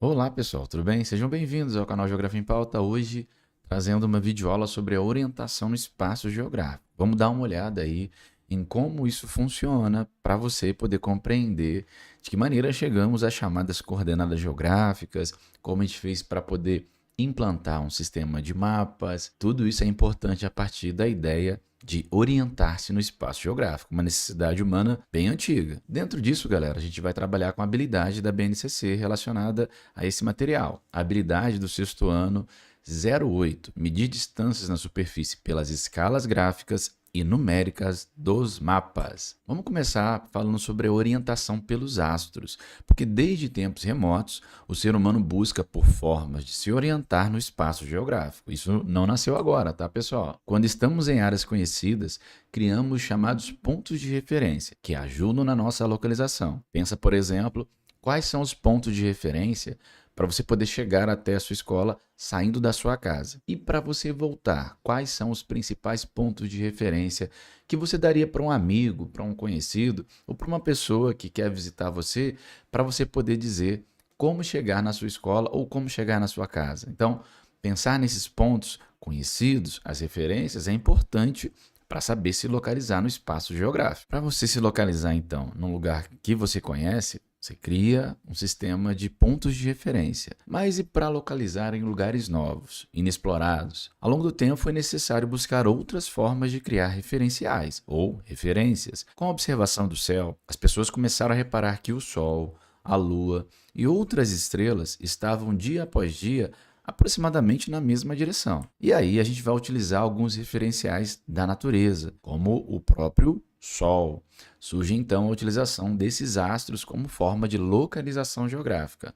Olá pessoal, tudo bem? Sejam bem-vindos ao canal Geografia em Pauta. Hoje trazendo uma videoaula sobre a orientação no espaço geográfico. Vamos dar uma olhada aí em como isso funciona para você poder compreender de que maneira chegamos às chamadas coordenadas geográficas, como a gente fez para poder implantar um sistema de mapas. Tudo isso é importante a partir da ideia de orientar-se no espaço geográfico, uma necessidade humana bem antiga. Dentro disso, galera, a gente vai trabalhar com a habilidade da BNCC relacionada a esse material. A habilidade do sexto ano 08, medir distâncias na superfície pelas escalas gráficas e numéricas dos mapas. Vamos começar falando sobre a orientação pelos astros, porque desde tempos remotos o ser humano busca por formas de se orientar no espaço geográfico. Isso não nasceu agora, tá, pessoal? Quando estamos em áreas conhecidas, criamos chamados pontos de referência, que ajudam na nossa localização. Pensa, por exemplo, quais são os pontos de referência para você poder chegar até a sua escola saindo da sua casa. E para você voltar, quais são os principais pontos de referência que você daria para um amigo, para um conhecido ou para uma pessoa que quer visitar você, para você poder dizer como chegar na sua escola ou como chegar na sua casa. Então, pensar nesses pontos conhecidos, as referências, é importante para saber se localizar no espaço geográfico. Para você se localizar, então, num lugar que você conhece, você cria um sistema de pontos de referência. Mas e para localizar em lugares novos, inexplorados? Ao longo do tempo foi necessário buscar outras formas de criar referenciais ou referências. Com a observação do céu, as pessoas começaram a reparar que o Sol, a Lua e outras estrelas estavam dia após dia aproximadamente na mesma direção. E aí a gente vai utilizar alguns referenciais da natureza, como o próprio Sol. Surge então a utilização desses astros como forma de localização geográfica.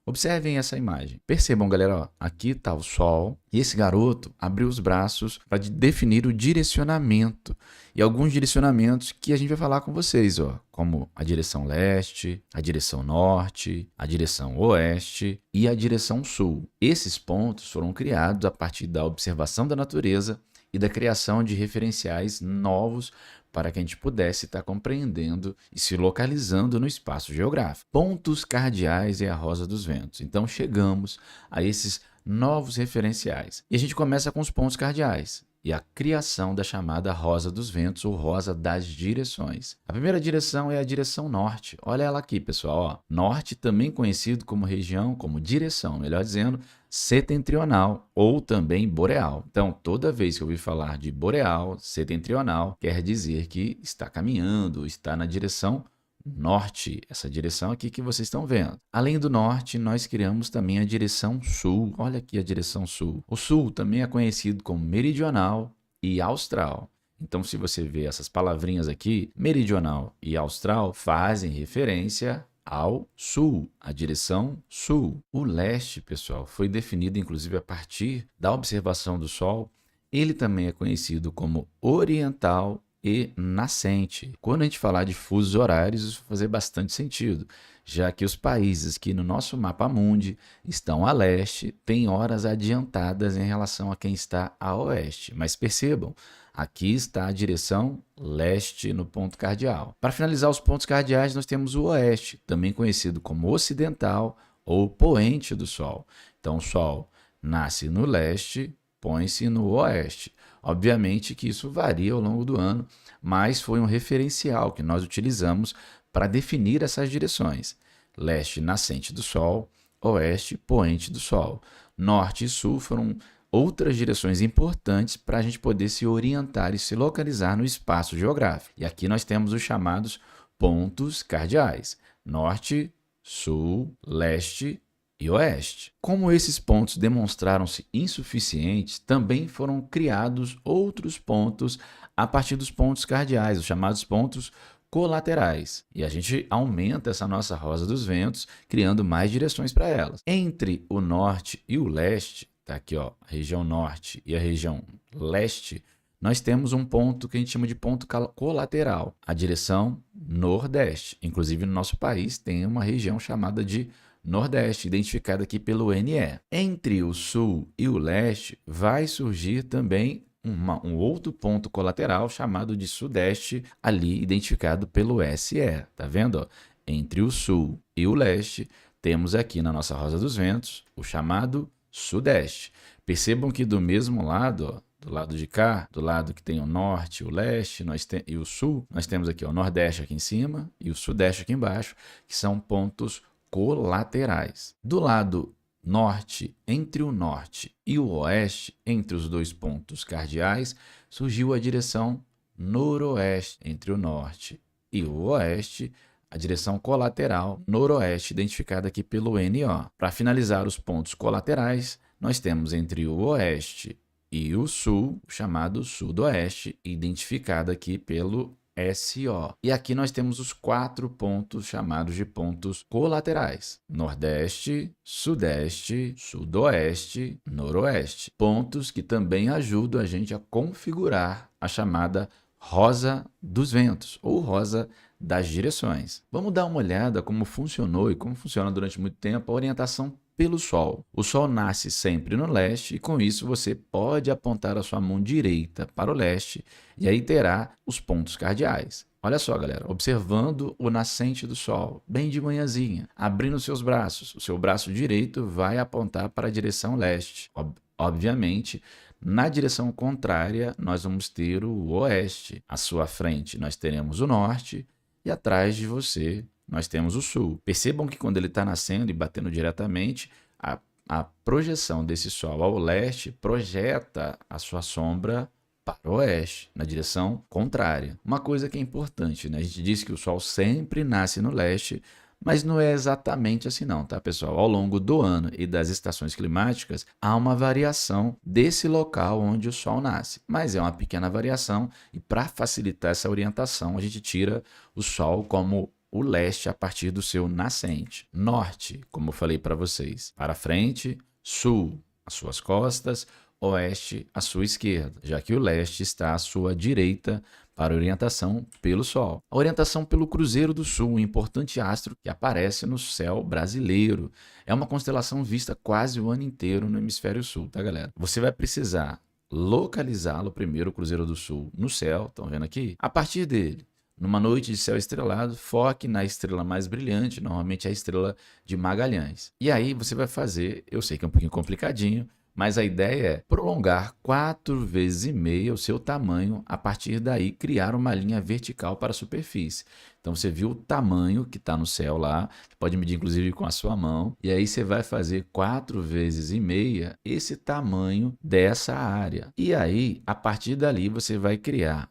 Observem essa imagem. Percebam, galera, ó, aqui está o Sol e esse garoto abriu os braços para definir o direcionamento e alguns direcionamentos que a gente vai falar com vocês, ó, como a direção leste, a direção norte, a direção oeste e a direção sul. Esses pontos foram criados a partir da observação da natureza e da criação de referenciais novos para que a gente pudesse estar compreendendo e se localizando no espaço geográfico. Pontos cardeais é a rosa dos ventos. Então chegamos a esses novos referenciais. E a gente começa com os pontos cardeais e a criação da chamada rosa dos ventos ou rosa das direções. A primeira direção é a direção norte. Olha ela aqui, pessoal. Ó. Norte, também conhecido como região, como direção, melhor dizendo, setentrional ou também boreal. Então, toda vez que eu ouvir falar de boreal, setentrional, quer dizer que está caminhando, está na direção norte, essa direção aqui que vocês estão vendo. Além do norte, nós criamos também a direção sul. Olha aqui a direção sul. O sul também é conhecido como meridional e austral. Então, se você vê essas palavrinhas aqui, meridional e austral fazem referência ao sul, a direção sul. O leste, pessoal, foi definido inclusive a partir da observação do Sol. Ele também é conhecido como oriental e nascente. Quando a gente falar de fusos horários, isso vai fazer bastante sentido, já que os países que no nosso mapa mundi estão a leste têm horas adiantadas em relação a quem está a oeste. Mas percebam, aqui está a direção leste no ponto cardeal. Para finalizar os pontos cardeais, nós temos o oeste, também conhecido como ocidental ou poente do Sol. Então, o Sol nasce no leste, põe-se no oeste. Obviamente que isso varia ao longo do ano, mas foi um referencial que nós utilizamos para definir essas direções. Leste, nascente do Sol, oeste, poente do Sol. Norte e sul foram outras direções importantes para a gente poder se orientar e se localizar no espaço geográfico. E aqui nós temos os chamados pontos cardeais: norte, sul, leste e oeste. Como esses pontos demonstraram-se insuficientes, também foram criados outros pontos a partir dos pontos cardeais, os chamados pontos colaterais. E a gente aumenta essa nossa rosa dos ventos, criando mais direções para elas. Entre o norte e o leste, tá aqui, ó, a região norte e a região leste, nós temos um ponto que a gente chama de ponto colateral, a direção nordeste. Inclusive, no nosso país tem uma região chamada de Nordeste, identificado aqui pelo NE. Entre o sul e o leste vai surgir também um outro ponto colateral chamado de Sudeste, ali identificado pelo SE. Tá vendo? Entre o sul e o leste temos aqui na nossa rosa dos ventos o chamado sudeste. Percebam que do mesmo lado, ó, do lado de cá, do lado que tem o norte, o leste e o sul, nós temos aqui o nordeste aqui em cima e o sudeste aqui embaixo, que são pontos colaterais. Do lado norte, entre o norte e o oeste, entre os dois pontos cardeais, surgiu a direção noroeste. Entre o norte e o oeste, a direção colateral noroeste, identificada aqui pelo NO. Para finalizar os pontos colaterais, nós temos entre o oeste e o sul, o chamado sudoeste, identificado aqui pelo SO. E aqui nós temos os 4 pontos chamados de pontos colaterais: nordeste, sudeste, sudoeste, noroeste. Pontos que também ajudam a gente a configurar a chamada rosa dos ventos ou rosa das direções. Vamos dar uma olhada como funcionou e como funciona durante muito tempo a orientação pelo Sol. O Sol nasce sempre no leste e com isso você pode apontar a sua mão direita para o leste e aí terá os pontos cardeais. Olha só, galera, observando o nascente do Sol, bem de manhãzinha, abrindo seus braços, o seu braço direito vai apontar para a direção leste. Obviamente, na direção contrária, nós vamos ter o oeste. À sua frente, nós teremos o norte e atrás de você, nós temos o sul. Percebam que quando ele está nascendo e batendo diretamente, a projeção desse Sol ao leste projeta a sua sombra para o oeste, na direção contrária. Uma coisa que é importante, né? A gente diz que o Sol sempre nasce no leste, mas não é exatamente assim não, tá, pessoal? Ao longo do ano e das estações climáticas, há uma variação desse local onde o Sol nasce. Mas é uma pequena variação e para facilitar essa orientação, a gente tira o Sol como o leste a partir do seu nascente. Norte, como eu falei para vocês, para frente, sul, as suas costas, oeste, à sua esquerda, já que o leste está à sua direita para orientação pelo Sol. A orientação pelo Cruzeiro do Sul, um importante astro que aparece no céu brasileiro. É uma constelação vista quase o ano inteiro no hemisfério sul, tá, galera? Você vai precisar localizá-lo primeiro, o Cruzeiro do Sul, no céu, estão vendo aqui? A partir dele, numa noite de céu estrelado, foque na estrela mais brilhante, normalmente a estrela de Magalhães. E aí você vai fazer, eu sei que é um pouquinho complicadinho, mas a ideia é prolongar 4 vezes e meia o seu tamanho, a partir daí criar uma linha vertical para a superfície. Então você viu o tamanho que está no céu lá, pode medir inclusive com a sua mão, e aí você vai fazer 4 vezes e meia esse tamanho dessa área. E aí, a partir dali, você vai criar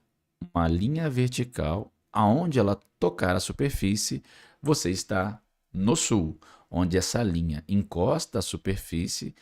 uma linha vertical, aonde ela tocar a superfície, você está no sul, onde essa linha encosta a superfície,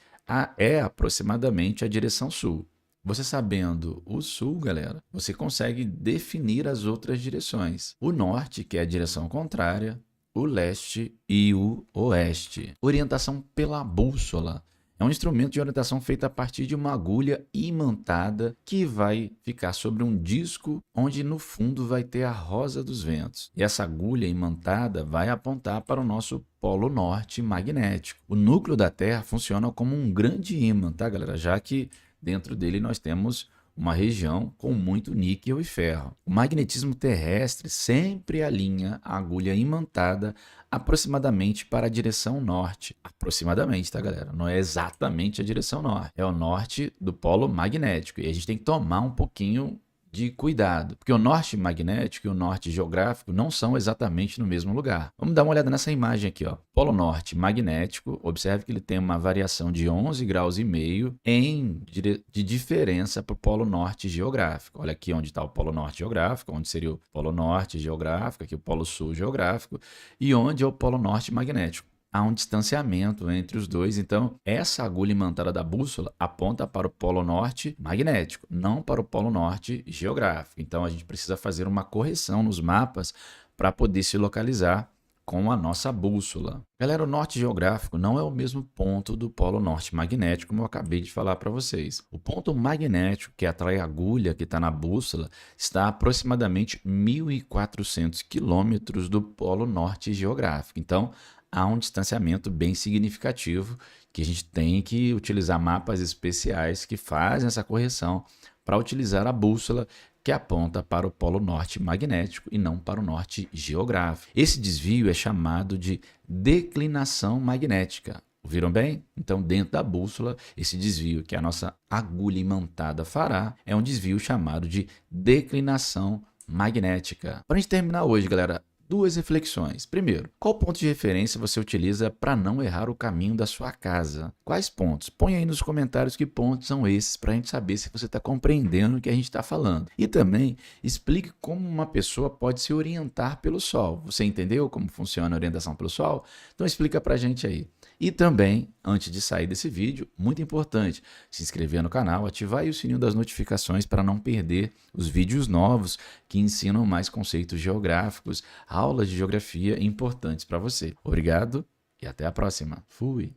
é aproximadamente a direção sul. Você sabendo o sul, galera, você consegue definir as outras direções. O norte, que é a direção contrária, o leste e o oeste. Orientação pela bússola. É um instrumento de orientação feito a partir de uma agulha imantada que vai ficar sobre um disco onde no fundo vai ter a rosa dos ventos. E essa agulha imantada vai apontar para o nosso polo norte magnético. O núcleo da Terra funciona como um grande ímã, tá, galera? Já que dentro dele nós temos uma região com muito níquel e ferro. O magnetismo terrestre sempre alinha a agulha imantada aproximadamente para a direção norte. Aproximadamente, tá, galera? Não é exatamente a direção norte. É o norte do polo magnético. E a gente tem que tomar um pouquinho de cuidado, porque o norte magnético e o norte geográfico não são exatamente no mesmo lugar. Vamos dar uma olhada nessa imagem aqui, ó. Polo norte magnético, observe que ele tem uma variação de 11,5 graus de diferença para o polo norte geográfico. Olha aqui onde está o polo norte geográfico, onde seria o polo norte geográfico, aqui o polo sul geográfico, e onde é o polo norte magnético. Há um distanciamento entre os dois, então essa agulha imantada da bússola aponta para o polo norte magnético, não para o polo norte geográfico. Então a gente precisa fazer uma correção nos mapas para poder se localizar com a nossa bússola. Galera, o norte geográfico não é o mesmo ponto do polo norte magnético, como eu acabei de falar para vocês. O ponto magnético que atrai a agulha que está na bússola está a aproximadamente 1.400 quilômetros do polo norte geográfico. Então, há um distanciamento bem significativo que a gente tem que utilizar mapas especiais que fazem essa correção para utilizar a bússola que aponta para o polo norte magnético e não para o norte geográfico. Esse desvio é chamado de declinação magnética. Ouviram bem? Então, dentro da bússola, esse desvio que a nossa agulha imantada fará é um desvio chamado de declinação magnética. Para a gente terminar hoje, galera, duas reflexões. Primeiro, qual ponto de referência você utiliza para não errar o caminho da sua casa? Quais pontos? Põe aí nos comentários que pontos são esses para a gente saber se você está compreendendo o que a gente está falando. E também explique como uma pessoa pode se orientar pelo Sol. Você entendeu como funciona a orientação pelo Sol? Então explica para a gente aí. E também, antes de sair desse vídeo, muito importante, se inscrever no canal, ativar aí o sininho das notificações para não perder os vídeos novos que ensinam mais conceitos geográficos, aulas de geografia importantes para você. Obrigado e até a próxima. Fui!